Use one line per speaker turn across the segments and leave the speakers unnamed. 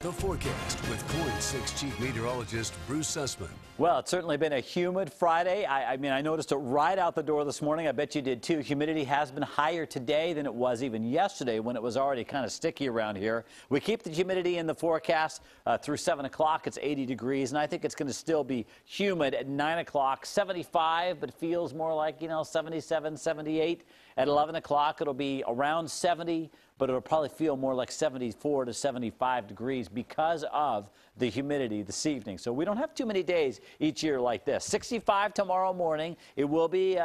The forecast with KOIN 6 Chief Meteorologist Bruce Sussman.
Well, it's certainly been a humid Friday. I mean, I noticed it right out the door this morning. I bet you did too. Humidity has been higher today than it was even yesterday when it was already kind of sticky around here. We keep the humidity in the forecast through 7 o'clock. It's 80 degrees, and I think it's going to still be humid at 9 o'clock. 75, but feels more like, 77, 78. At 11 o'clock, it'll be around 70, but it'll probably feel more like 74 to 75 degrees because of the humidity this evening. So we don't have too many days each year like this. 65 tomorrow morning. It will be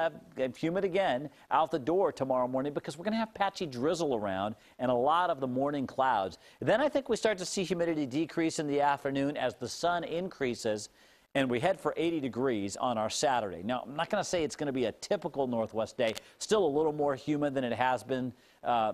humid again out the door tomorrow morning because we're going to have patchy drizzle around and a lot of the morning clouds. Then I think we start to see humidity decrease in the afternoon as the sun increases, and we head for 80 degrees on our Saturday. Now, I'm not going to say it's going to be a typical Northwest day. Still a little more humid than it has been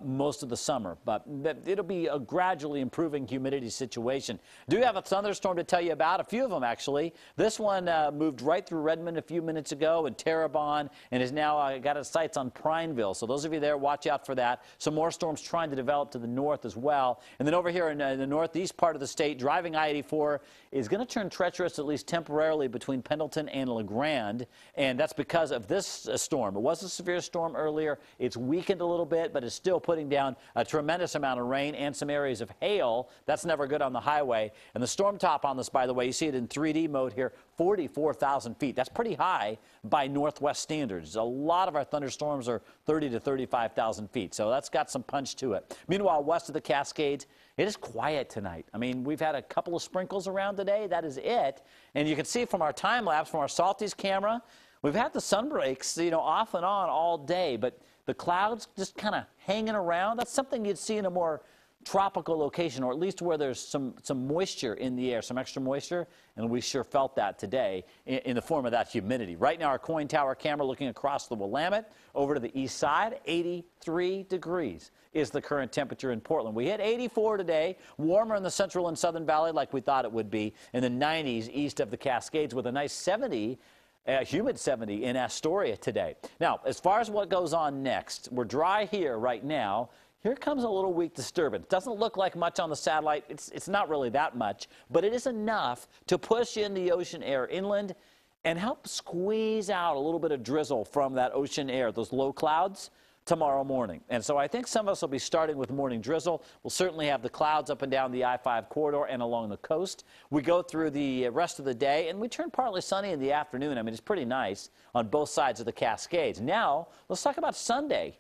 most of the summer, but it'll be a gradually improving humidity situation. Do have a thunderstorm to tell you about, a few of them actually. This one moved right through Redmond a few minutes ago and Terrebonne, and is now got its sights on Prineville. So those of you there, watch out for that. Some more storms trying to develop to the north as well. And then over here in the northeast part of the state, driving I-84 is going to turn treacherous at least temporarily between Pendleton and LeGrand, and that's because of this storm. It was a severe storm earlier. It's weakened a little bit, but it's still putting down a tremendous amount of rain and some areas of hail. That's never good on the highway. And the storm top on this, by the way, you see it in 3D mode here, 44,000 feet. That's pretty high by Northwest standards. A lot of our thunderstorms are 30 to 35,000 feet, so that's got some punch to it. Meanwhile, west of the Cascades, it is quiet tonight. I mean, we've had a couple of sprinkles around today. That is it. And you can see from our time lapse, from our Salties camera, we've had the sun breaks, off and on all day, but the clouds just kind of hanging around. That's something you'd see in a more tropical location, or at least where there's some moisture in the air, some extra moisture, and we sure felt that today in the form of that humidity. Right now, our KOIN Tower camera looking across the Willamette over to the east side, 83 degrees is the current temperature in Portland. We hit 84 today, warmer in the Central and Southern Valley like we thought it would be, in the 90s east of the Cascades with a nice 70. Humid 70 in Astoria today. Now, as far as what goes on next, we're dry here right now. Here comes a little weak disturbance. Doesn't look like much on the satellite. It's not really that much, but it is enough to push in the ocean air inland and help squeeze out a little bit of drizzle from that ocean air, those low clouds, tomorrow morning. And so I think some of us will be starting with morning drizzle. We'll certainly have the clouds up and down the I-5 corridor and along the coast. We go through the rest of the day, and we turn partly sunny in the afternoon. I mean, it's pretty nice on both sides of the Cascades. Now, let's talk about Sunday.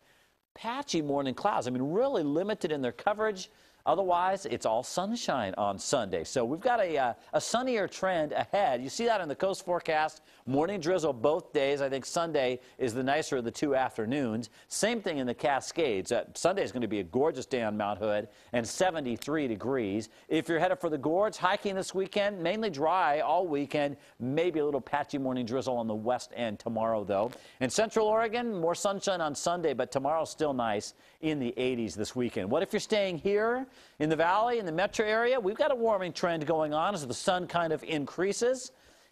Patchy morning clouds. I mean, really limited in their coverage. Otherwise, it's all sunshine on Sunday. So we've got a sunnier trend ahead. You see that in the coast forecast. Morning drizzle both days. I think Sunday is the nicer of the two afternoons. Same thing in the Cascades. Sunday is going to be a gorgeous day on Mount Hood and 73 degrees. If you're headed for the gorge, hiking this weekend, mainly dry all weekend. Maybe a little patchy morning drizzle on the west end tomorrow, though. In Central Oregon, more sunshine on Sunday, but tomorrow's still nice in the 80s this weekend. What if you're staying here in the valley, in the metro area? We've got a warming trend going on as the sun kind of increases,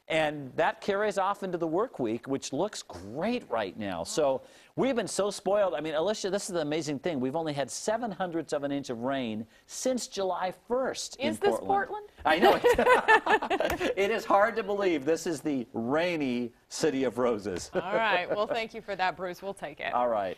and that carries off into the work week, which looks great right now. So we've been so spoiled. I mean, Alicia, this is the amazing thing. We've only had 0.07 of an inch of rain since July 1st in Portland. Is this Portland? I know it. It is hard to believe this is the rainy city of roses.
All right. Well, thank you for that, Bruce. We'll take it.
All right.